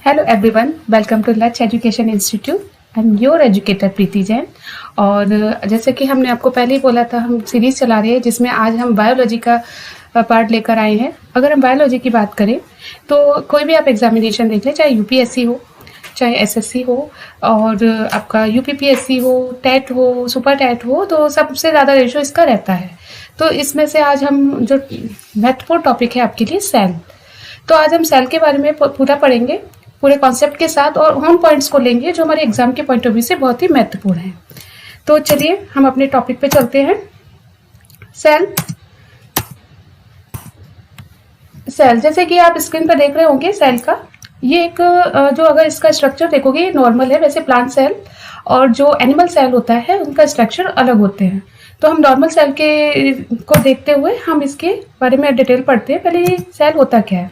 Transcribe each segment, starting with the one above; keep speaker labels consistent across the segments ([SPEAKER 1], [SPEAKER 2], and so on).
[SPEAKER 1] Hello everyone, welcome to Lach education institute. I am your educator Preeti Jain. और जैसे कि हमने आपको पहले ही बोला था, हम सीरीज चला रहे हैं जिसमें आज हम बायोलॉजी का पार्ट लेकर आए हैं। अगर हम बायोलॉजी की बात करें तो कोई भी आप एग्जामिनेशन देख लें, चाहे यूपीएससी हो, चाहे एसएससी हो, और आपका यूपीपीएससी हो, टेट हो, सुपर टेट हो, तो सबसे ज़्यादा रेशो इसका रहता है। तो इसमें से आज हम जो महत्वपूर्ण टॉपिक है आपके लिए सेल। तो आज हम सेल के बारे में पूरा पढ़ेंगे, पूरे कॉन्सेप्ट के साथ, और होम पॉइंट्स को लेंगे जो हमारे एग्जाम के पॉइंट ऑफ व्यू से बहुत ही महत्वपूर्ण है। तो चलिए हम अपने टॉपिक पे चलते हैं। सेल सेल जैसे कि आप स्क्रीन पर देख रहे होंगे, सेल का ये एक जो अगर इसका स्ट्रक्चर देखोगे ये नॉर्मल है। वैसे प्लांट सेल और जो एनिमल सेल होता है उनका स्ट्रक्चर अलग होते हैं। तो हम नॉर्मल सेल के को देखते हुए हम इसके बारे में डिटेल पढ़ते हैं। पहले ये सेल होता क्या है,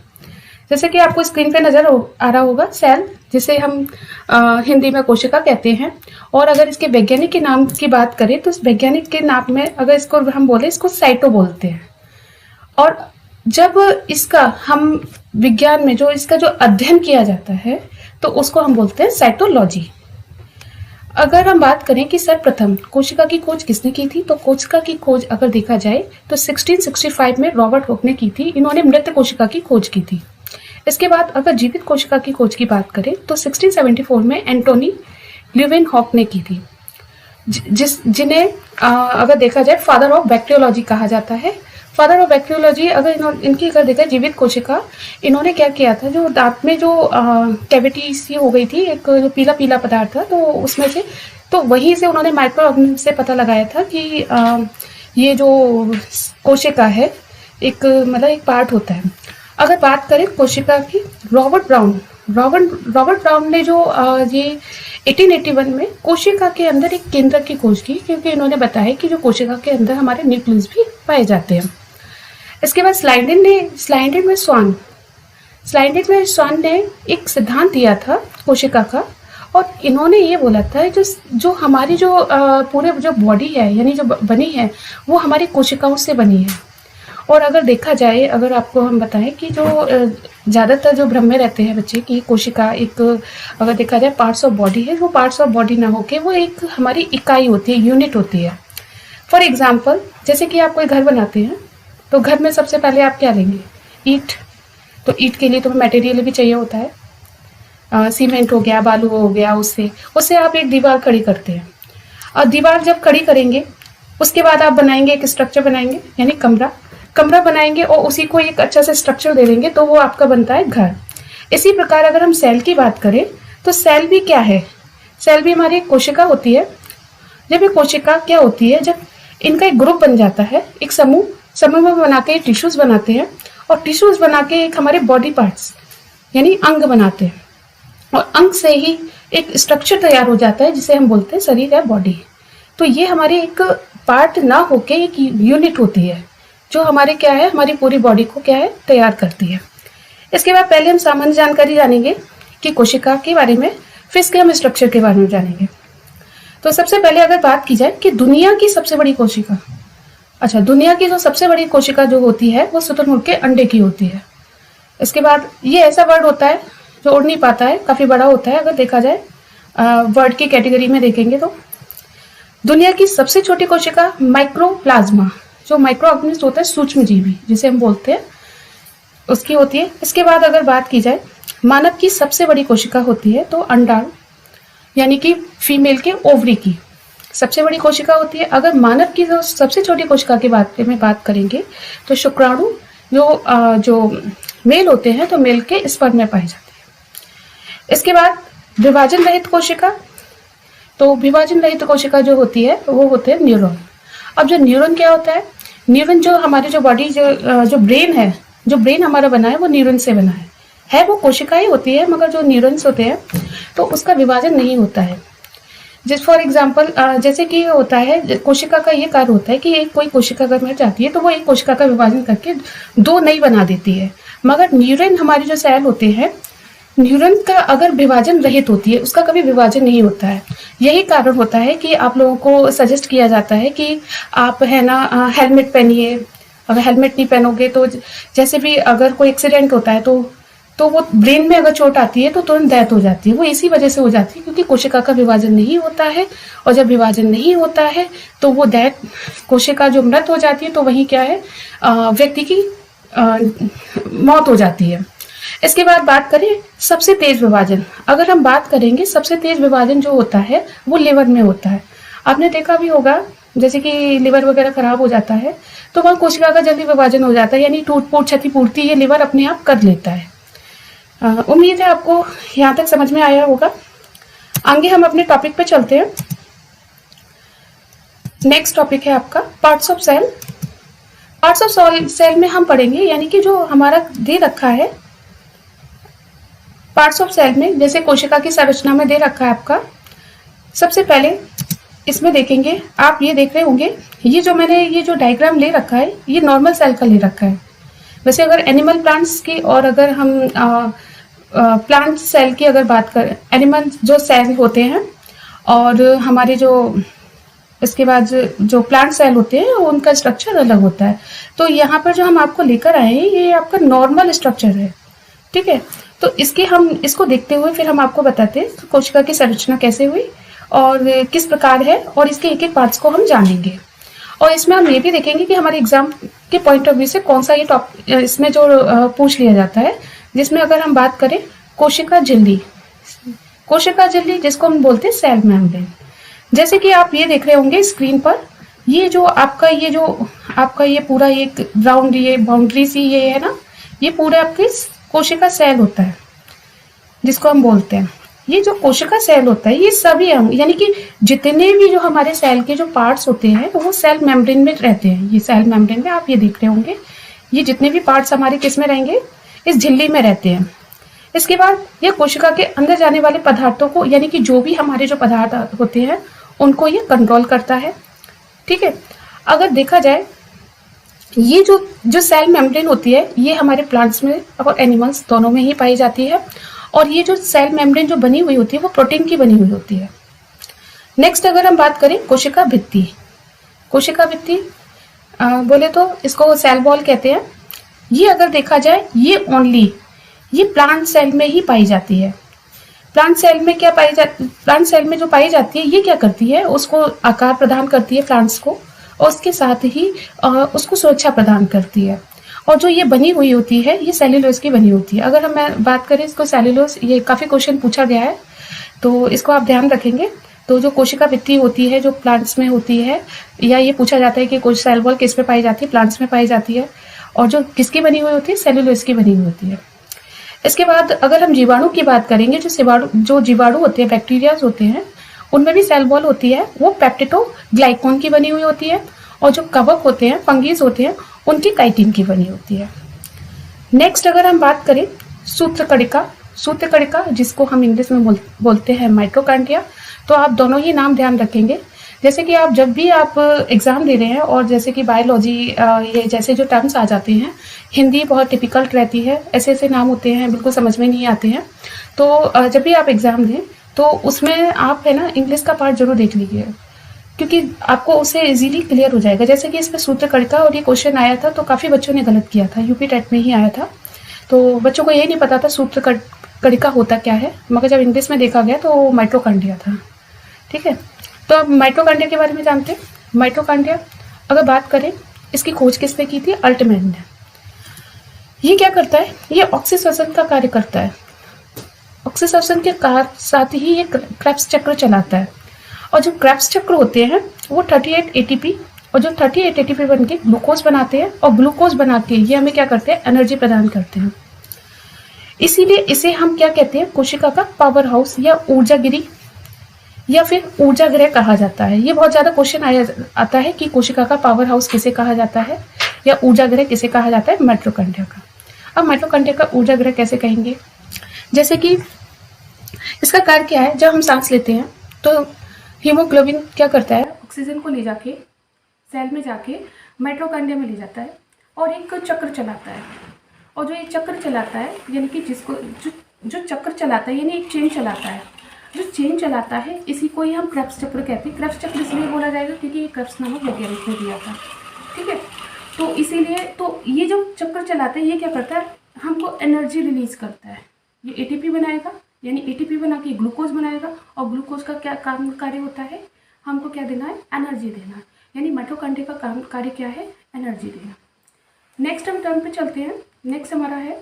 [SPEAKER 1] जैसे कि आपको स्क्रीन पे नजर आ रहा होगा, सेल जिसे हम हिंदी में कोशिका कहते हैं। और अगर इसके वैज्ञानिक के नाम की बात करें तो इस वैज्ञानिक के नाम में अगर इसको हम बोले, इसको साइटो बोलते हैं। और जब इसका हम विज्ञान में जो इसका जो अध्ययन किया जाता है तो उसको हम बोलते हैं साइटोलॉजी। अगर हम बात करें कि सर्वप्रथम कोशिका की खोज किसने की थी, तो कोशिका की खोज अगर देखा जाए तो 1665 में रॉबर्ट हुक ने की थी। इन्होंने मृत कोशिका की खोज की थी। इसके बाद अगर जीवित कोशिका की खोज की बात करें तो 1674 में एंटोनी ल्यूवेनहॉक ने की थी, जिन्हें अगर देखा जाए फादर ऑफ बैक्टीरियोलॉजी कहा जाता है। फादर ऑफ बैक्टीरियोलॉजी अगर इनकी अगर देखा जीवित कोशिका, इन्होंने क्या किया था, जो दांत में जो कैविटी सी हो गई थी, एक जो पीला पीला पदार्थ था, तो उसमें से तो वहीं से उन्होंने माइक्रो ऑर्गेनिज्म से पता लगाया था कि ये जो कोशिका है एक मतलब एक पार्ट होता है। अगर बात करें कोशिका की, रॉबर्ट ब्राउन ने जो ये 1881 में कोशिका के अंदर एक केंद्र की खोज की, क्योंकि इन्होंने बताया कि जो कोशिका के अंदर हमारे न्यूक्लियस भी पाए जाते हैं। इसके बाद स्लाइडेन में स्वान ने एक सिद्धांत दिया था कोशिका का, और इन्होंने ये बोला था जो हमारी जो पूरे जो बॉडी है, यानी जो बनी है, वो हमारी कोशिकाओं से बनी है। और अगर देखा जाए, अगर आपको हम बताएं कि जो ज़्यादातर जो भ्रम में रहते हैं बच्चे की कोशिका एक अगर देखा जाए पार्ट्स ऑफ बॉडी है, वो पार्ट्स ऑफ बॉडी ना होके वो एक हमारी इकाई होती है, यूनिट होती है। फॉर एग्जाम्पल, जैसे कि आप कोई घर बनाते हैं तो घर में सबसे पहले आप क्या लेंगे, ईंट। तो ईंट के लिए तो मटेरियल भी चाहिए होता है, सीमेंट हो गया, बालू हो गया, उससे आप एक दीवार खड़ी करते हैं। और दीवार जब खड़ी करेंगे उसके बाद आप बनाएंगे एक स्ट्रक्चर बनाएंगे, यानी कमरा बनाएंगे, और उसी को एक अच्छा से स्ट्रक्चर दे देंगे, तो वो आपका बनता है घर। इसी प्रकार अगर हम सेल की बात करें तो सेल भी क्या है, सेल भी हमारी एक कोशिका होती है। जब ये कोशिका क्या होती है, जब इनका एक ग्रुप बन जाता है, एक समूह में बना के टिश्यूज बनाते हैं, और टिश्यूज बना के एक हमारे बॉडी पार्ट्स यानी अंग बनाते हैं, और अंग से ही एक स्ट्रक्चर तैयार हो जाता है जिसे हम बोलते हैं शरीर या बॉडी। तो ये हमारे एक पार्ट ना होके एक यूनिट होती है जो हमारे क्या है, हमारी पूरी बॉडी को क्या है, तैयार करती है। इसके बाद पहले हम सामान्य जानकारी जानेंगे कि कोशिका के बारे में, फिर इसके हम स्ट्रक्चर के बारे में जानेंगे। तो सबसे पहले अगर बात की जाए कि दुनिया की सबसे बड़ी कोशिका, दुनिया की जो सबसे बड़ी कोशिका जो होती है वो शुतुरमुर्ग के अंडे की होती है। इसके बाद ये ऐसा वर्ड होता है जो उड़ नहीं पाता है, काफी बड़ा होता है। अगर देखा जाए वर्ड की कैटेगरी में देखेंगे तो दुनिया की सबसे छोटी कोशिका माइक्रोप्लाज्मा, जो माइक्रो ऑर्गेनिज्म होता है, सूक्ष्म जीवी जिसे हम बोलते हैं, उसकी होती है। इसके बाद अगर बात की जाए मानव की सबसे बड़ी कोशिका होती है तो अंडाणु, यानी कि फीमेल के ओवरी की सबसे बड़ी कोशिका होती है। अगर मानव की जो सबसे छोटी कोशिका के बारे में बात करेंगे तो शुक्राणु, जो मेल होते हैं तो मेल के स्पर्म में पाए जाते हैं। इसके बाद विभाजन रहित कोशिका, तो विभाजन रहित कोशिका जो होती है वो होते हैं न्यूरॉन। अब जो न्यूरॉन क्या होता है, न्यूरॉन जो हमारी जो बॉडी जो ब्रेन है, जो ब्रेन हमारा बना है वो न्यूरॉन से बना है वो कोशिकाएं होती है, मगर जो न्यूरॉन्स होते हैं तो उसका विभाजन नहीं होता है। जिस फॉर एग्जांपल जैसे कि होता है, कोशिका का ये कार्य होता है कि एक कोई कोशिका अगर मर जाती है तो वो एक कोशिका का विभाजन करके दो नई बना देती है, मगर न्यूरॉन हमारी जो सेल होते हैं, न्यूरॉन का अगर विभाजन रहित होती है, उसका कभी विभाजन नहीं होता है। यही कारण होता है कि आप लोगों को सजेस्ट किया जाता है कि आप है ना हेलमेट पहनिए। अगर हेलमेट नहीं पहनोगे तो जैसे भी अगर कोई एक्सीडेंट होता है तो तो वो ब्रेन में अगर चोट आती है तो तुरंत डेथ हो जाती है। वो इसी वजह से हो जाती है क्योंकि कोशिका का विभाजन नहीं होता है, और जब विभाजन नहीं होता है तो वो डेथ, कोशिका जो मृत हो जाती है, तो वही क्या है, व्यक्ति की मौत हो जाती है। इसके बाद बात करें सबसे तेज विभाजन। अगर हम बात करेंगे सबसे तेज विभाजन जो होता है वो लिवर में होता है। आपने देखा भी होगा जैसे कि लिवर वगैरह खराब हो जाता है तो वहाँ कोशिका का जल्दी विभाजन हो जाता है, यानी टूट फूट क्षतिपूर्ति ये लिवर अपने आप कर लेता है। उम्मीद है आपको यहाँ तक समझ में आया होगा। आगे हम अपने टॉपिक पे चलते हैं। नेक्स्ट टॉपिक है आपका parts of cell. Parts of cell में हम पढ़ेंगे, यानी कि जो हमारा दे रखा है पार्ट्स ऑफ सेल में, जैसे कोशिका की संरचना में दे रखा है आपका। सबसे पहले इसमें देखेंगे, आप ये देख रहे होंगे, ये जो मैंने ये जो डायग्राम ले रखा है ये नॉर्मल सेल का ले रखा है। वैसे अगर एनिमल प्लांट्स की और अगर हम प्लांट सेल की अगर बात करें, एनिमल जो सेल होते हैं और हमारे जो इसके बाद जो प्लांट सेल होते हैं उनका स्ट्रक्चर अलग होता है। तो यहाँ पर जो हम आपको लेकर आए हैं ये आपका नॉर्मल स्ट्रक्चर है, ठीक है। तो इसके हम इसको देखते हुए फिर हम आपको बताते हैं कोशिका की संरचना कैसे हुई और किस प्रकार है, और इसके एक एक पार्ट्स को हम जानेंगे। और इसमें हम ये भी देखेंगे कि हमारे एग्जाम के पॉइंट ऑफ व्यू से कौन सा ये टॉपिक इसमें जो पूछ लिया जाता है, जिसमें अगर हम बात करें कोशिका झिल्ली, कोशिका झिल्ली जिसको हम बोलते हैं सेल मेम्ब्रेन। जैसे कि आप ये देख रहे होंगे स्क्रीन पर, ये जो आपका ये पूरा एक राउंड ये बाउंड्री सी ये है ना, ये पूरे आपके कोशिका सेल होता है जिसको हम बोलते हैं। ये जो कोशिका सेल होता है ये सभी हम, यानी कि जितने भी जो हमारे सेल के जो पार्ट्स होते हैं वो सेल मेम्ब्रेन में रहते हैं। ये सेल मेम्ब्रेन में आप ये देख रहे होंगे, ये जितने भी पार्ट्स हमारे किस में रहेंगे, इस झिल्ली में रहते हैं। इसके बाद ये कोशिका के अंदर जाने वाले पदार्थों को, यानी कि जो भी हमारे जो पदार्थ होते हैं उनको ये कंट्रोल करता है, ठीक है। अगर देखा जाए ये जो सेल मेम्ब्रेन होती है ये हमारे प्लांट्स में और एनिमल्स दोनों में ही पाई जाती है, और ये जो सेल मेम्ब्रेन जो बनी हुई होती है वो प्रोटीन की बनी हुई होती है। नेक्स्ट अगर हम बात करें कोशिका भित्ति, कोशिका भित्ति बोले तो इसको सेल वॉल कहते हैं। ये अगर देखा जाए ये प्लांट सेल में ही पाई जाती है। प्लांट सेल में क्या पाई जाती, प्लांट सेल में जो पाई जाती है ये क्या करती है, उसको आकार प्रदान करती है प्लांट्स को, और उसके साथ ही उसको सुरक्षा प्रदान करती है। और जो ये बनी हुई होती है ये सेल्यूलोज की बनी होती है। अगर हम बात करें इसको सेल्यूलोज, ये काफ़ी क्वेश्चन पूछा गया है तो इसको आप ध्यान रखेंगे। तो जो कोशिका भित्ति होती है जो प्लांट्स में होती है, या ये पूछा जाता है कि कोई सेल वॉल किस में पाई जाती है, प्लांट्स में पाई जाती है, और जो किसकी बनी हुई होती है, सेल्यूलोज की बनी हुई होती है। इसके बाद अगर हम जीवाणु की बात करेंगे, जो जीवाणु होते हैं, बैक्टीरियाज होते हैं, उनमें भी सेल वॉल होती है, वो पेप्टिडोग्लाइकॉन की बनी हुई होती है, और जो कवक होते हैं, फंगीज होते हैं, उनकी काइटिन की बनी होती है। नेक्स्ट अगर हम बात करें सूत्रकणिका जिसको हम इंग्लिश में बोलते हैं माइटोकॉन्ड्रिया, तो आप दोनों ही नाम ध्यान रखेंगे। जैसे कि आप जब भी आप एग्जाम दे रहे हैं, और जैसे कि बायोलॉजी ये जैसे जो टर्म्स आ जाते हैं, हिंदी बहुत डिफिकल्ट रहती है, ऐसे ऐसे नाम होते हैं बिल्कुल समझ में नहीं आते हैं। तो जब भी आप एग्जाम दें तो उसमें आप है ना इंग्लिश का पार्ट जरूर देख लीजिए, क्योंकि आपको उससे इजीली क्लियर हो जाएगा। जैसे कि इसमें सूत्रकणिका और ये क्वेश्चन आया था तो काफ़ी बच्चों ने गलत किया था, यूपी टेट में ही आया था, तो बच्चों को ये नहीं पता था सूत्रकणिका होता क्या है, मगर जब इंग्लिश में देखा गया तो माइटोकॉन्ड्रिया था, ठीक है। तो अब माइटोकॉन्ड्रिया के बारे में जानते हैं। माइटोकॉन्ड्रिया अगर बात करें, इसकी खोज किसने की थी, अल्टमैन ने। ये क्या करता है, ये ऑक्सीश्वसन का कार्य करता है। ऑक्सीश्वसन के साथ ही ये क्रेब्स चक्र चलाता है, और जो क्रेब्स चक्र होते हैं वो 38 ATP, और जो 38 ATP बन के ग्लूकोज बनाते हैं, और ग्लूकोज बना के ये हमें क्या करते हैं, एनर्जी प्रदान करते हैं। इसीलिए इसे हम क्या कहते हैं, कोशिका का पावर हाउस या ऊर्जागिरी या फिर ऊर्जा गृह कहा जाता है। ये बहुत ज्यादा क्वेश्चन आता है कि कोशिका का पावर हाउस किसे कहा जाता है या ऊर्जा गृह किसे कहा जाता है, माइटोकॉन्ड्रिया का। अब माइटोकॉन्ड्रिया का ऊर्जा गृह कैसे कहेंगे, जैसे कि इसका कार्य क्या है, जब हम सांस लेते हैं तो हीमोग्लोबिन क्या करता है, ऑक्सीजन को ले जाके सेल में जाके माइटोकॉन्ड्रिया में ले जाता है और एक चक्र चलाता है। और जो ये चक्र चलाता है, यानी कि जिसको जो चक्र चलाता है, यानी एक चेन चलाता है, जो चेन चलाता है इसी को ही हम क्रेब्स चक्र कहते हैं। क्रेब्स चक्र इसलिए बोला जाएगा क्योंकि ये क्रेब्स नामक वैज्ञानिक ने दिया था, ठीक है। तो इसीलिए तो ये जो चक्र चलाते हैं ये क्या करता है, हमको एनर्जी रिलीज करता है। ये एटीपी बनाएगा, यानी एटीपी बना के ग्लूकोज बनाएगा, और ग्लूकोज का क्या काम कार्य होता है, हमको क्या देना है, एनर्जी देना है। यानी माइटोकॉन्ड्रिया का काम कार्य क्या है, एनर्जी देना। नेक्स्ट हम टर्म पे चलते हैं। नेक्स्ट हमारा है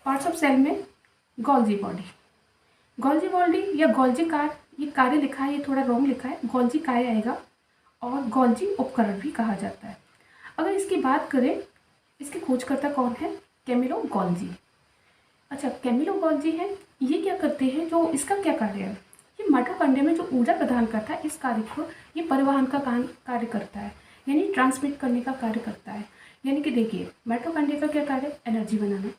[SPEAKER 1] पार्ट्स ऑफ सेल में गोल्जी बॉडी। गोल्जी बॉडी या गोल्जी कार, ये कार्य लिखा है, ये थोड़ा रॉन्ग लिखा है, गोल्जी काय आएगा, और गोल्जी उपकरण भी कहा जाता है। अगर इसकी बात करें, इसके खोजकर्ता कौन है, कैमिलो गोल्जी। अच्छा, कैमिलो गोल्जी है, ये क्या करते हैं, जो इसका क्या कार्य है, ये माइटोकॉन्ड्रिया में जो ऊर्जा प्रदान करता है, इस कार्य को ये परिवहन का कार्य करता है, यानी ट्रांसमिट करने का कार्य करता है। यानी कि देखिए, माइटोकॉन्ड्रिया का क्या कार्य है, एनर्जी बनाना,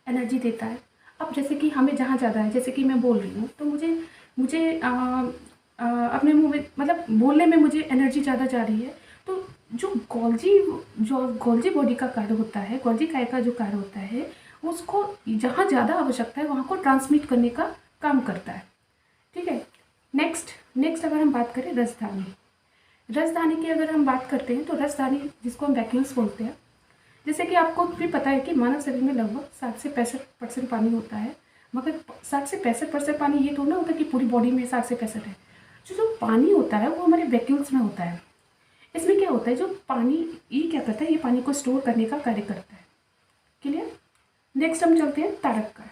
[SPEAKER 1] एनर्जी देता है। अब जैसे कि हमें जहाँ ज़्यादा है, जैसे कि मैं बोल रही हूँ, तो मुझे मुझे अपने मुँह में, मतलब बोलने में मुझे एनर्जी ज़्यादा जा रही है, तो जो गोल्जी बॉडी का कार्य होता है, गोल्जी काय का जो कार्य होता है, उसको जहाँ ज़्यादा आवश्यकता है वहाँ को ट्रांसमिट करने का काम करता है। ठीक है। नेक्स्ट अगर हम बात करें रसधानी, रसधानी की अगर हम बात करते हैं, तो रसधानी जिसको हम वैक्यूल्स बोलते हैं, जैसे कि आपको भी पता है कि मानव शरीर में लगभग 60 से 65% पानी होता है, मगर 60 से 65% पानी ये थोड़ा ना होता है कि पूरी बॉडी में 60 से 65 है। जो पानी होता है वो हमारे वैक्यूल्स में होता है। इसमें क्या होता है, जो पानी ये क्या करता है, ये पानी को स्टोर करने का कार्य करता है। क्लियर। नेक्स्ट हम चलते हैं तारक काय।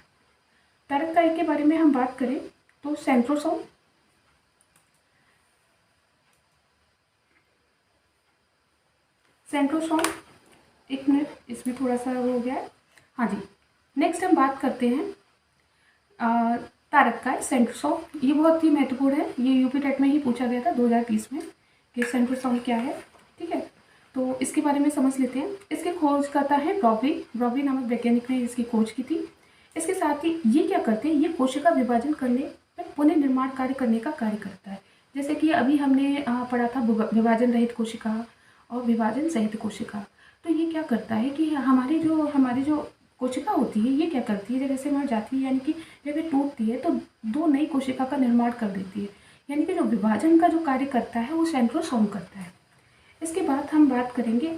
[SPEAKER 1] तारक काय के बारे में हम बात करें तो सेंट्रोसोम, एक मिनट, इसमें थोड़ा सा वो हो गया है, हाँ जी। नेक्स्ट हम बात करते हैं तारक काय, सेंट्रोसोम। ये बहुत ही महत्वपूर्ण है, ये यूपी टेट में ही पूछा गया था 2020 में कि सेंट्रोसोम क्या है। ठीक है, तो इसके बारे में समझ लेते हैं। इसके खोज करता है ब्रॉबली नामक वैज्ञानिक ने इसकी खोज की थी। इसके साथ ही ये क्या करते हैं, ये कोशिका विभाजन करने में पुनः निर्माण कार्य करने का कार्य करता है। जैसे कि अभी हमने पढ़ा था विभाजन रहित कोशिका और विभाजन सहित कोशिका। तो ये क्या करता है कि हमारी जो कोशिका होती है, ये क्या करती है, जब ऐसे मर जाती है, यानी कि जब ये टूटती है तो दो नई कोशिका का निर्माण कर देती है। यानी कि जो विभाजन का जो कार्य करता है वो सेंट्रोसोम करता है। इसके बाद हम बात करेंगे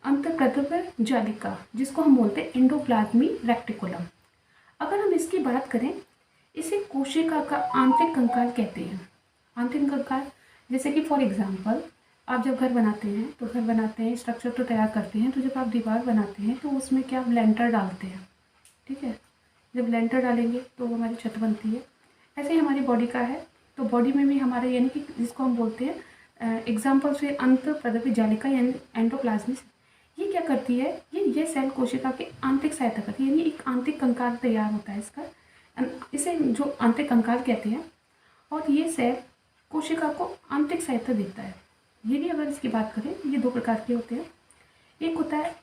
[SPEAKER 1] अंतर्प्रद्रव्य जालिका, जिसको हम बोलते हैं एंडोप्लाज्मी रेक्टिकुलम। अगर हम इसकी बात करें, इसे कोशिका का आंतरिक कंकाल कहते हैं। आंतरिक कंकाल, जैसे कि फॉर एग्जांपल आप जब घर बनाते हैं, स्ट्रक्चर तो तैयार करते हैं, तो जब आप दीवार बनाते हैं तो उसमें क्या आप लेंटर डालते हैं। ठीक है, जब लेंटर डालेंगे तो वो हमारी छत बनती है। ऐसे ही हमारी बॉडी का है, तो बॉडी में भी हमारे, यानी कि जिसको हम बोलते हैं एग्जाम्पल से अंतःप्रद्रव्य जालिका यानी एंडोप्लाज्मी, ये क्या करती है, ये सेल कोशिका के आंतरिक सहायता करती है, यानी एक आंतरिक कंकाल तैयार होता है इसका, इसे जो आंतरिक कंकाल कहते हैं। और ये सेल कोशिका को आंतरिक सहायता देता है। ये भी अगर इसकी बात करें, ये दो प्रकार के होते हैं। एक होता है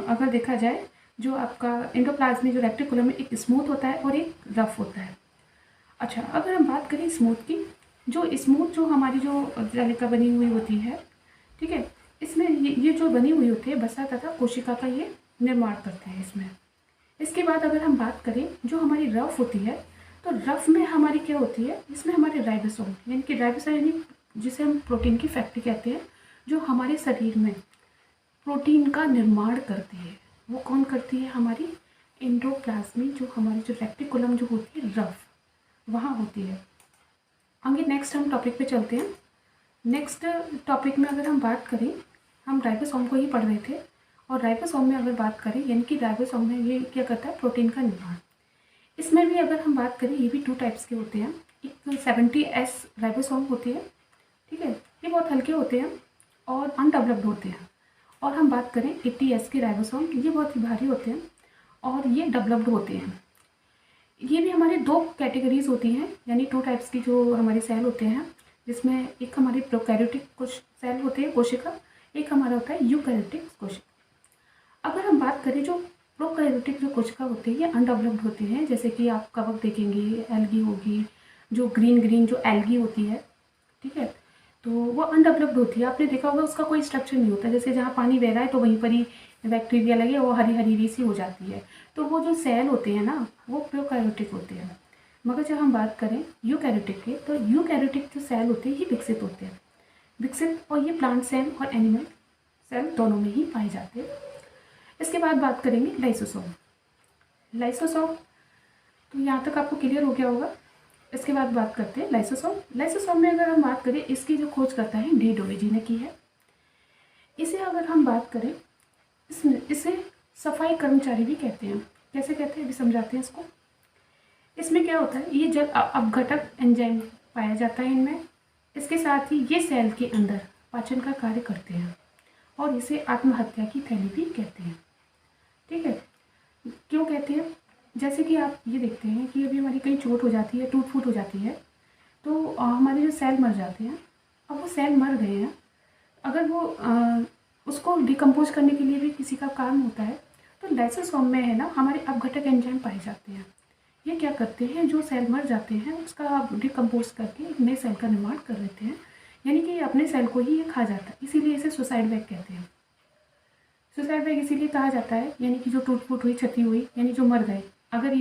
[SPEAKER 1] अगर देखा जाए, जो आपका एंडोप्लाज्मी जो रेक्टिकुलम में एक स्मूथ होता है और एक रफ होता है। अच्छा, अगर हम बात करें स्मूथ की, जो स्मूथ जो हमारी जो जालिका बनी हुई होती है, ठीक है, इसमें ये जो बनी हुई होती है वसा तथा कोशिका का ये निर्माण करते हैं इसमें। इसके बाद अगर हम बात करें जो हमारी रफ होती है, तो रफ में हमारी क्या होती है, इसमें हमारे राइबोसोम, यानी कि राइबोसोम यानी जिसे हम प्रोटीन की फैक्ट्री कहते हैं, जो हमारे शरीर में प्रोटीन का निर्माण करती है। वो कौन करती है, हमारी एंडोप्लाज्मी, जो हमारी जो रेक्टिकुलम जो होती है रफ, वहाँ होती है। आगे नेक्स्ट हम टॉपिक पे चलते हैं। नेक्स्ट टॉपिक में अगर हम बात करें, हम राइबोसोम को ही पढ़ रहे थे, और राइबोसोम में अगर बात करें, यानी कि राइबोसोम में ये क्या करता है, प्रोटीन का निर्माण। इसमें भी अगर हम बात करें, ये भी 2 टाइप्स के होते हैं। एक 70S राइबोसोम होती है, ठीक है, ये बहुत हल्के होते हैं और अनडेवलप्ड होते हैं। और हम बात करें 80S के राइबोसोम, ये बहुत ही भारी होते हैं और ये डेवलप्ड होते हैं। ये भी हमारे 2 कैटेगरीज होती हैं, यानी 2 टाइप्स की जो हमारे सेल होते हैं, जिसमें एक हमारी प्रोकैरियोटिक कुछ सेल होते हैं कोशिका, एक हमारा होता है यूकैरियोटिक कोशिका। अगर हम बात करें, जो प्रोकैरियोटिक जो कोशिका होती है ये अनडेवलप्ड होती हैं, जैसे कि आप कवक देखेंगे, एल्गी होगी, जो ग्रीन जो एल्गी होती है, ठीक है, तो वो अनडेवलप्ड होती है। आपने देखा होगा उसका कोई स्ट्रक्चर नहीं होता, जैसे जहाँ पानी बह रहा है तो वहीं पर ही बैक्टीरिया लगे, वो हरी हरी सी हो जाती है। तो वो जो सेल होते हैं ना, वो प्रोकैरियोटिक होते हैं। मगर जब हम बात करें यूकैरियोटिक के, तो यूकैरियोटिक जो सेल होते हैं ये विकसित होते हैं, और ये प्लांट सेल और एनिमल सेल दोनों में ही पाए जाते हैं। इसके बाद बात करेंगे लाइसोसोम। लाइसोसोम तो यहाँ तक आपको क्लियर हो गया होगा। इसके बाद बात करते हैं लाइसोसोम। लाइसोसोम में अगर हम बात करें, इसकी जो खोज करता है डी डोवेजी ने की है। इसे अगर हम बात करें, इसे सफाई कर्मचारी भी कहते हैं। कैसे कहते हैं अभी समझाते हैं इसको। इसमें क्या होता है, ये जल अपघटक एंजाइम पाया जाता है इनमें। इसके साथ ही ये सेल के अंदर पाचन का कार्य करते हैं और इसे आत्महत्या की थैली भी कहते हैं। ठीक है, क्यों कहते हैं? जैसे कि आप ये देखते हैं कि अभी हमारी कहीं चोट हो जाती है, टूट फूट हो जाती है, तो हमारे जो सेल मर जाते हैं। अब वो सेल मर गए हैं, अगर वो उसको डिकम्पोज करने के लिए भी किसी का काम होता है, तो लाइसोसोम में है ना हमारे अपघटक एंजाइम पाए जाते हैं। ये क्या करते हैं, जो सेल मर जाते हैं उसका डिकम्पोज करके एक नए सेल का निर्माण कर देते हैं। यानी कि अपने सेल को ही ये खा जाता है, इसीलिए इसे सुसाइड बैग कहते हैं। सुसाइड बैग इसीलिए कहा जाता है, यानी कि जो टूट फूट हुई, क्षति हुई, यानी जो मर गए, अगर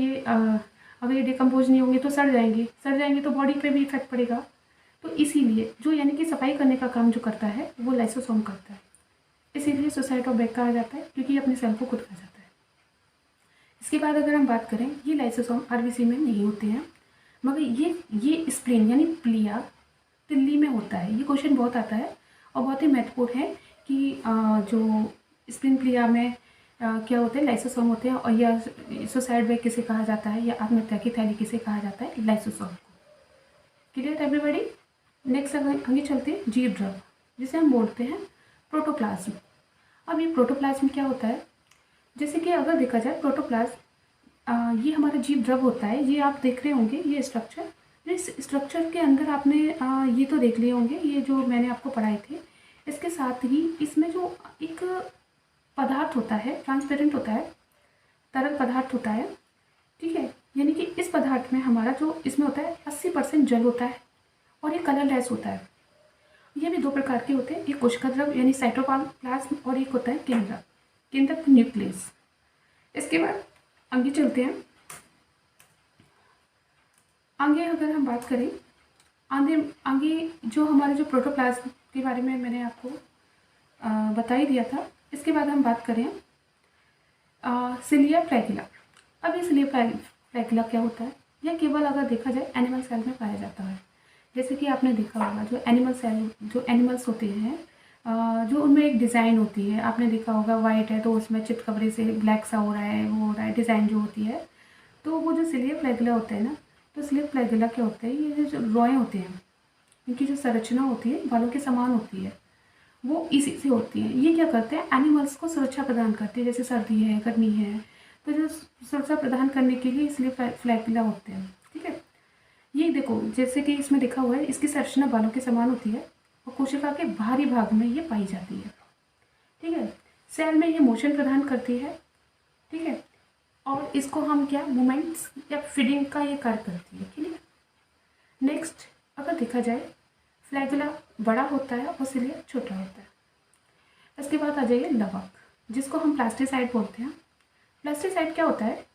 [SPEAKER 1] ये डिकम्पोज नहीं होंगे तो सड़ जाएंगे तो बॉडी पे भी इफेक्ट पड़ेगा। तो इसीलिए जो यानी कि सफाई करने का काम जो करता है वो लाइसोसोम करता है। इसीलिए सुसाइड ऑफ बैग कहा जाता है, क्योंकि अपने सेल को खुद खा जाता है। इसके बाद अगर हम बात करें, ये लाइसोसोम आरबीसी में नहीं होते हैं, मगर ये स्प्लीन यानी प्लिया तिल्ली में होता है। ये क्वेश्चन बहुत आता है और बहुत ही महत्वपूर्ण है कि जो स्प्लीन प्लिया में क्या होते हैं, लाइसोसोम होते हैं। और या सुसाइड बैग किसे कहा जाता है, या आत्महत्या की थैली किसे कहा जाता है, लाइसोसोम को। Clear everybody? नेक्स्ट आगे चलते हैं, जीव ड्रग, जिसे हम बोलते हैं प्रोटोप्लाज्म। अब ये प्रोटोप्लाज्म क्या होता है? जैसे कि अगर देखा जाए प्रोटोप्लाज्म, ये हमारा जीव ड्रग होता है। ये आप देख रहे होंगे ये स्ट्रक्चर। इस स्ट्रक्चर के अंदर आपने ये तो देख लिए होंगे, ये जो मैंने आपको पढ़ाए थे। इसके साथ ही इसमें जो एक पदार्थ होता है, ट्रांसपेरेंट होता है, तरल पदार्थ होता है। ठीक है, यानी कि इस पदार्थ में हमारा जो इसमें होता है 80% जल होता है और ये कलरलेस होता है। ये भी दो प्रकार के होते हैं, एक कोशिका द्रव यानी साइटोप्लाज्म और एक होता है केंद्रक न्यूक्लियस। इसके बाद आगे चलते हैं। आगे अगर हम बात करें, आगे जो हमारे जो प्रोटोप्लाज्म के बारे में मैंने आपको बता ही दिया था। इसके बाद हम बात करें सिलिया फ्लैगेला। अब ये सिलिया फ्लैगेला क्या होता है? यह केवल अगर देखा जाए एनिमल सेल में पाया जाता है। जैसे कि आपने देखा होगा जो एनिमल्स होते हैं, जो उनमें एक डिज़ाइन होती है। आपने देखा होगा वाइट है तो उसमें चितकबरे से ब्लैक सा हो रहा है, वो हो रहा है, डिज़ाइन जो होती है। तो वो जो सिलिया फ्लैगेला होता है ना, तो सिलिया फ्लैगेला क्या होता है, ये जो रॉय होते हैं, इनकी जो संरचना होती है बालों के समान होती है, वो इसी से होती है। ये क्या करते हैं, एनिमल्स को सुरक्षा प्रदान करते हैं। जैसे सर्दी है, गर्मी है, तो जो सुरक्षा प्रदान करने के लिए इसलिए फ्लैगेला होते हैं। ठीक है, ये देखो जैसे कि इसमें लिखा हुआ है, इसकी संरचना बालों के समान होती है और कोशिका के बाहरी भाग में ये पाई जाती है। ठीक है, सेल में ये मोशन प्रदान करती है। ठीक है, और इसको हम क्या मूवमेंट्स या फीडिंग का ये कार्य करती है। ठीक है, नेक्स्ट अगर देखा जाए फ्लैगेला बड़ा होता है और सिलिया छोटा होता है। इसके बाद आ जाइए लवक, जिसको हम प्लास्टिसाइड बोलते हैं। प्लास्टिसाइड क्या होता है?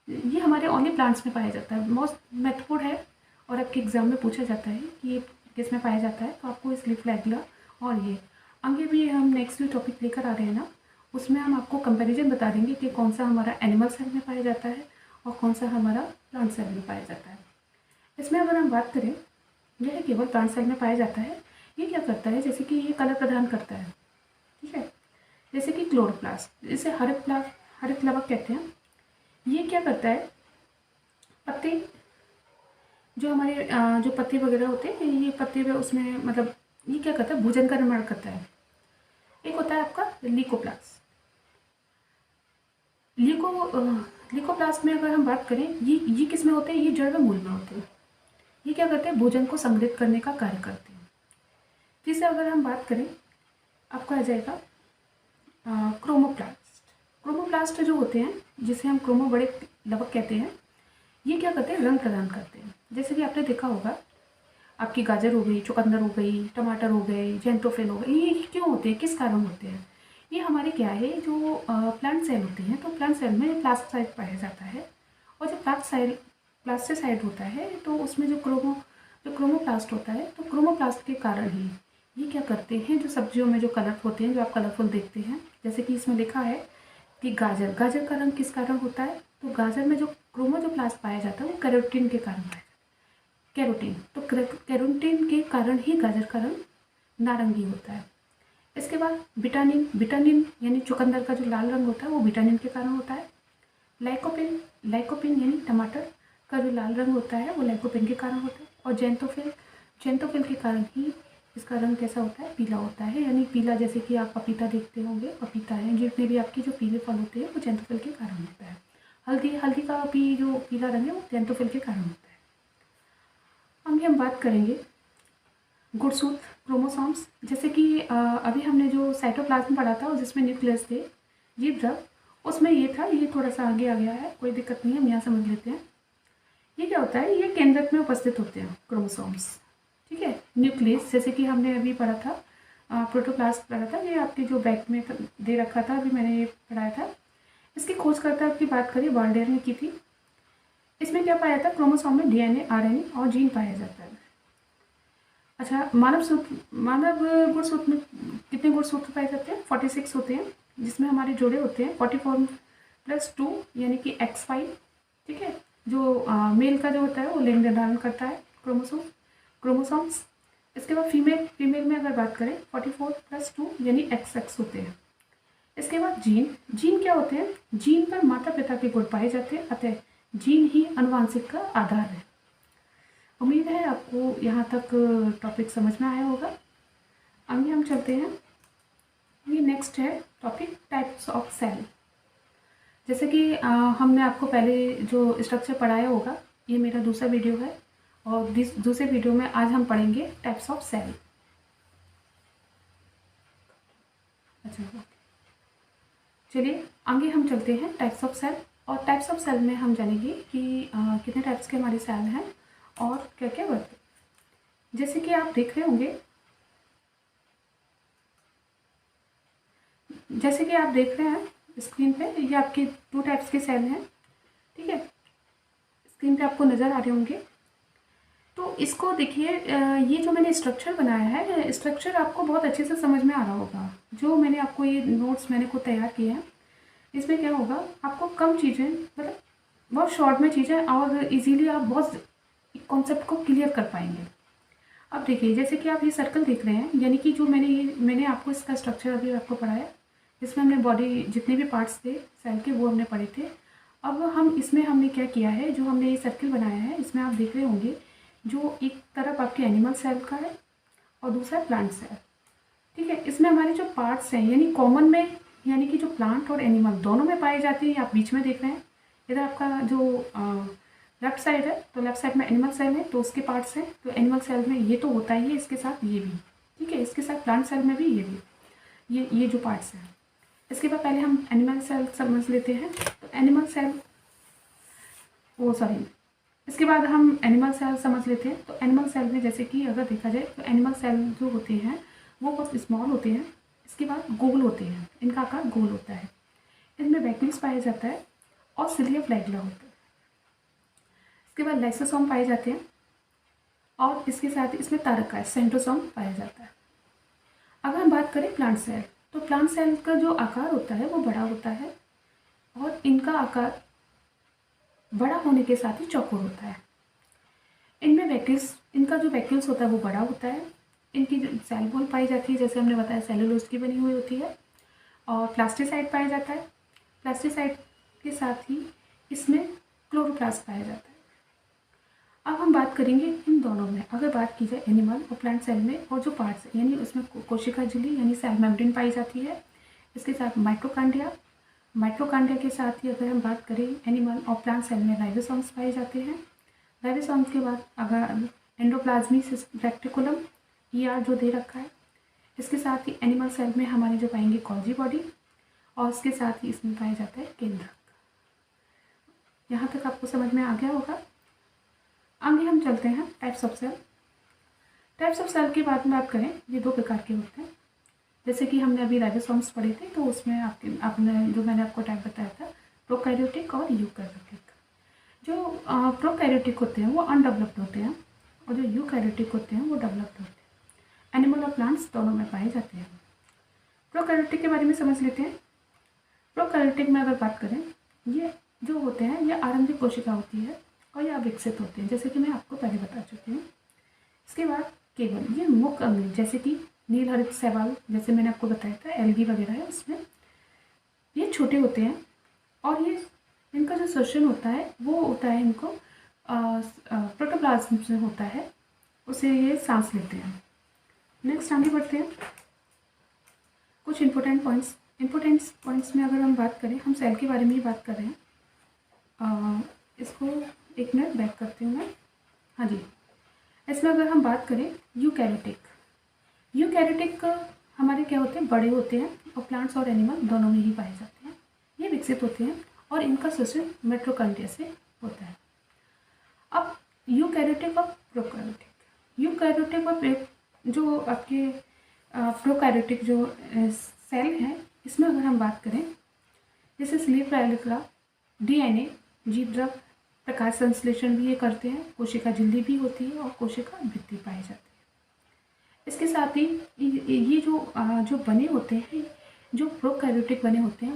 [SPEAKER 1] ये हमारे ओनली प्लांट्स में पाया जाता है, मोस्ट महत्वपूर्ण है और आपके एग्जाम में पूछा जाता है कि ये किस में पाया जाता है। तो आपको इसलिए फ्लैगेला और ये आगे भी हम नेक्स्ट जो टॉपिक लेकर आ रहे हैं ना, उसमें हम आपको कंपैरिजन बता देंगे कि कौन सा हमारा एनिमल सेल में पाया जाता है और कौन सा हमारा प्लांट सेल में पाया जाता है। इसमें अगर हम बात करें, यह केवल प्लांट सेल में पाया जाता है। ये क्या करता है, जैसे कि ये कलर प्रदान करता है। ठीक है, जैसे कि क्लोरोप्लास्ट, इसे हरित लवक कहते हैं। ये क्या करता है, पत्ते जो हमारे जो पत्ते वगैरह होते हैं, ये पत्ते उसमें मतलब ये क्या करता है, भोजन का निर्माण करता है। एक होता है आपका लीकोप्लास्ट। लीकोप्लास्ट में अगर हम बात करें, ये किस में होते हैं, ये जड़ व मूल में होते हैं। ये क्या करते हैं, भोजन को संग्रहित करने का कार्य करते हैं। जिससे अगर हम बात करें, आपका आ जाएगा क्रोमोप्लास्ट। क्रोमोप्लास्ट जो होते हैं, जिसे हम क्रोमो बड़े लवक कहते हैं, ये क्या करते हैं, रंग प्रदान करते हैं। जैसे कि आपने देखा होगा, आपकी गाजर हो गई, चुकंदर हो गई, टमाटर हो गए, जेंटोफेल हो गए, ये क्यों होते हैं, किस कारण होते हैं? ये हमारे क्या है, जो प्लांट सेल होते हैं, तो प्लांट सेल में प्लास्टिसाइड पाया जाता है। और जो प्लास्टिसाइड होता है, तो उसमें जो क्रोमोप्लास्ट होता है, तो क्रोमोप्लास्ट के कारण ही ये क्या करते हैं, जो सब्जियों में जो कलर होते हैं, जो आप कलरफुल देखते हैं, जैसे कि इसमें लिखा है कि गाजर, गाजर का रंग किस कारण होता है? तो गाजर में जो क्रोमोजोप्लास्ट पाया जाता है वो कैरोटीन के कारण पाया जाता है। कैरोटीन, तो कैरोटीन के कारण ही गाजर का रंग नारंगी होता है। इसके बाद विटामिन, विटामिन यानी चुकंदर का जो लाल रंग होता है वो विटामिन के कारण होता है। लाइकोपिन, लाइकोपिन यानी टमाटर का जो लाल रंग होता है वो लाइकोपिन के कारण होता है। और जेंथोफिल, जेंथोफिल के कारण ही इसका रंग कैसा होता है? पीला होता है। यानी पीला, जैसे कि आप पपीता देखते होंगे, पपीता है, जितने भी आपके जो पीले फल होते हैं वो जेंथोफिल के कारण होता है। हल्दी, हल्दी का भी जो पीला रंग है वो जेंथोफिल के कारण होता है। आगे हम बात करेंगे गुणसूत्र, क्रोमोसोम्स। जैसे कि अभी हमने जो साइटोप्लाज्म पढ़ा था और जिसमें न्यूक्लियस थे, जीवरव, उसमें ये था, ये थोड़ा सा आगे आ गया है, कोई दिक्कत नहीं है, हम यहाँ समझ लेते हैं। ये क्या होता है? ये केंद्रक में उपस्थित होते हैं क्रोमोसोम्स, ठीक है। न्यूक्लियस, जैसे कि हमने अभी पढ़ा था, प्रोटोप्लास्ट पढ़ा था, ये आपके जो बैक में दे रखा था, अभी मैंने ये पढ़ाया था। इसकी खोजकर्ता की बात करें, वाल्डेयर ने की थी। इसमें क्या पाया था? क्रोमोसोम में डीएनए, आरएनए और जीन पाया जाता है। अच्छा, मानव सूत्र, मानव गुणसूत्र में कितने गुणसूत्र पाए जाते हैं? 46 होते हैं, जिसमें हमारे जोड़े होते हैं 44+2 यानी कि X5, ठीक है। जो मेल का जो होता है वो लिंग निर्धारण करता है, क्रोमोसोम्स। इसके बाद फीमेल, फीमेल में अगर बात करें 44+2 यानी XX होते हैं। इसके बाद जीन, जीन क्या होते हैं? जीन पर माता पिता के गुण पाए जाते हैं, अतः जीन ही आनुवांशिक का आधार है। उम्मीद है आपको यहाँ तक टॉपिक समझ में आया होगा। आगे हम चलते हैं। ये नेक्स्ट है टॉपिक टाइप्स ऑफ सेल। जैसे कि हमने आपको पहले जो स्ट्रक्चर पढ़ाया होगा, ये मेरा दूसरा वीडियो है, और दूसरे वीडियो में आज हम पढ़ेंगे टाइप्स ऑफ सेल। अच्छा, चलिए आगे हम चलते हैं टाइप्स ऑफ सेल। और टाइप्स ऑफ सेल में हम जानेंगे कि कितने टाइप्स के हमारे सेल हैं और क्या क्या वर्क। जैसे कि आप देख रहे होंगे, जैसे कि आप देख रहे हैं स्क्रीन पे, ये आपके 2 टाइप्स के सेल हैं, ठीक है। स्क्रीन पे आपको नज़र आ रहे होंगे। तो इसको देखिए, ये जो मैंने स्ट्रक्चर बनाया है, स्ट्रक्चर आपको बहुत अच्छे से समझ में आ रहा होगा। जो मैंने आपको ये नोट्स मैंने खुद तैयार किए हैं, इसमें क्या होगा, आपको कम चीज़ें, मतलब बहुत शॉर्ट में चीज़ें, और इजीली आप बहुत कॉन्सेप्ट को क्लियर कर पाएंगे। अब देखिए, जैसे कि आप ये सर्कल देख रहे हैं, यानी कि जो मैंने आपको इसका स्ट्रक्चर अभी आपको पढ़ाया, इसमें हमने बॉडी जितने भी पार्ट्स थे सेल के वो हमने पढ़े थे। अब हम इसमें हमने क्या किया है, जो हमने ये सर्किल बनाया है, इसमें आप देख रहे होंगे, जो एक तरफ आपके एनिमल सेल का है और दूसरा प्लांट सेल, ठीक है। इसमें हमारे जो पार्ट्स हैं, यानी कॉमन में, यानी कि जो प्लांट और एनिमल दोनों में पाए जाते हैं, आप बीच में देख रहे हैं। इधर आपका जो लेफ्ट साइड है, तो लेफ्ट साइड में एनिमल सेल है, तो उसके पार्ट्स हैं। तो एनिमल सेल में ये तो होता ही है, इसके साथ ये भी, ठीक है। इसके साथ प्लांट सेल में भी ये भी, ये जो पार्ट्स हैं। इसके बाद पहले हम एनिमल सेल समझ लेते हैं। तो एनिमल सेल, इसके बाद हम एनिमल सेल समझ लेते हैं। तो एनिमल सेल में जैसे कि अगर देखा जाए, तो एनिमल सेल जो होते हैं वो बहुत स्मॉल होते हैं। इसके बाद गोल होते हैं, इनका आकार गोल होता है। इनमें वैक्यूल्स पाया जाता है और सिलिया फ्लैगुला होता है। इसके बाद लाइसोसोम पाए जाते हैं, और इसके साथ ही इसमें तारका है, सेंट्रोसोम पाया जाता है। अगर हम बात करें प्लांट सेल, तो प्लांट सेल का जो आकार होता है वो बड़ा होता है, और इनका आकार बड़ा होने के साथ ही चौकोर होता है। इनमें वैक्यूल्स, इनका जो वैक्यूल्स होता है वो बड़ा होता है। इनकी जो सेल वॉल पाई जाती है, जैसे हमने बताया सेलुलोज की बनी हुई होती है, और प्लास्टिसाइड पाया जाता है। प्लास्टिसाइड के साथ ही इसमें क्लोरोप्लास्ट पाया जाता है। अब हम बात करेंगे इन दोनों में, अगर बात की जाए एनिमल और प्लांट सेल में, और जो पार्ट्स यानी उसमें कोशिका झिल्ली यानी सेल मेम्ब्रेन पाई जाती है। इसके साथ माइटोकॉन्ड्रिया, माइटोकॉन्ड्रिया के साथ ही अगर हम बात करें एनिमल और प्लांट सेल में, राइबोसोम्स पाए जाते हैं। राइबोसोम्स के बाद अगर एंडोप्लाज्मिक रेटिकुलम, ER जो दे रखा है। इसके साथ ही एनिमल सेल में हमारे जो पाएंगे गोल्जी बॉडी, और इसके साथ ही इसमें पाया जाता है केंद्रक। यहाँ तक आपको समझ में आ गया होगा। आगे हम चलते हैं types of cell. Types of cell की बात में बात करें, ये 2 प्रकार के होते हैं। जैसे कि हमने अभी राइबोसोम्स पढ़े थे, तो उसमें आपने जो मैंने आपको टाइप बताया था, प्रोकैरियोटिक और यूकैरियोटिक। जो प्रोकैरियोटिक होते हैं वो अनडेवलप्ड होते हैं, और जो यूकैरियोटिक होते हैं वो डेवलप्ड होते हैं। एनिमल और प्लांट्स दोनों में पाए जाते हैं। प्रोकैरियोटिक के बारे में समझ लेते हैं। प्रोकैरियोटिक में अगर बात करें, ये जो होते हैं ये आरंभिक कोशिका होती है और ये अविकसित होते हैं, जैसे कि मैं आपको पहले बता चुकी हूँ। इसके बाद केवल ये मुख्य अंग जैसे कि नील हरित शैवाल, जैसे मैंने आपको बताया था एल्गी वगैरह है उसमें, ये छोटे होते हैं और ये इनका जो श्वसन होता है वो होता है इनको प्रोटोप्लाज्म से होता है, उसे ये सांस लेते हैं। नेक्स्ट आगे बढ़ते हैं। कुछ इंपॉर्टेंट पॉइंट्स में अगर हम बात करें, हम सेल के बारे में ही बात कर रहे हैं। इसको एक मिनट बैक करती हूँ मैं। हाँ जी, इसमें अगर हम बात करें यूकैरियोटिक हमारे क्या होते हैं, बड़े होते हैं और प्लांट्स और एनिमल दोनों में ही पाए जाते हैं। ये विकसित होते हैं और इनका श्वसन मिटोकॉन्ड्रिया से होता है। अब यूकैरियोटिक और प्रोकैरियोटिक। यूकैरियोटिक और जो आपके प्रोकैरियोटिक जो सेल हैं, इसमें अगर हम बात करें, जैसे स्लीप पैलिकुला, डीएनए, जीव द्रव, प्रकाश संश्लेषण भी ये करते हैं, कोशिका झिल्ली भी होती है और कोशिका भित्ति पाई जाती है। इसके साथ ही ये जो बने होते हैं, जो प्रोकैरियोटिक बने होते हैं,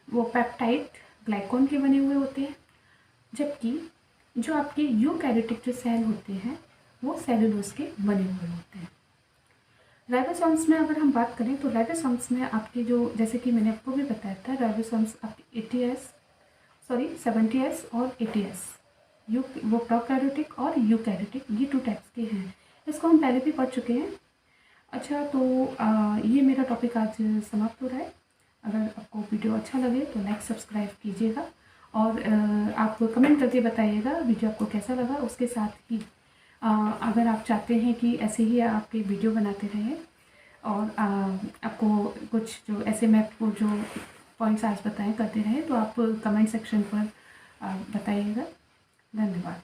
[SPEAKER 1] वो पेप्टाइड ग्लाइकॉन के बने हुए होते हैं, जबकि जो आपके यूकैरियोटिक जो सेल होते हैं वो सेलुलोज के बने हुए होते हैं। राइबोसोम्स में अगर हम बात करें तो राइबोसोम्स में आपके जो, जैसे कि मैंने आपको भी बताया था, राइबोसोम्स आपके 70S और 80S, वो प्रोकैरियोटिक और यूकैरियोटिक, ये 2 टाइप्स के हैं। इसको हम पहले भी पढ़ चुके हैं। अच्छा, तो ये मेरा टॉपिक आज समाप्त हो रहा है। अगर आपको वीडियो अच्छा लगे तो लाइक सब्सक्राइब कीजिएगा और आप कमेंट करके बताइएगा वीडियो आपको कैसा लगा। उसके साथ ही अगर आप चाहते हैं कि ऐसे ही आपके वीडियो बनाते रहें और आपको कुछ जो ऐसे मैं आपको जो पॉइंट्स आज बताएं करते रहें, तो आप कमेंट सेक्शन पर बताइएगा। धन्यवाद।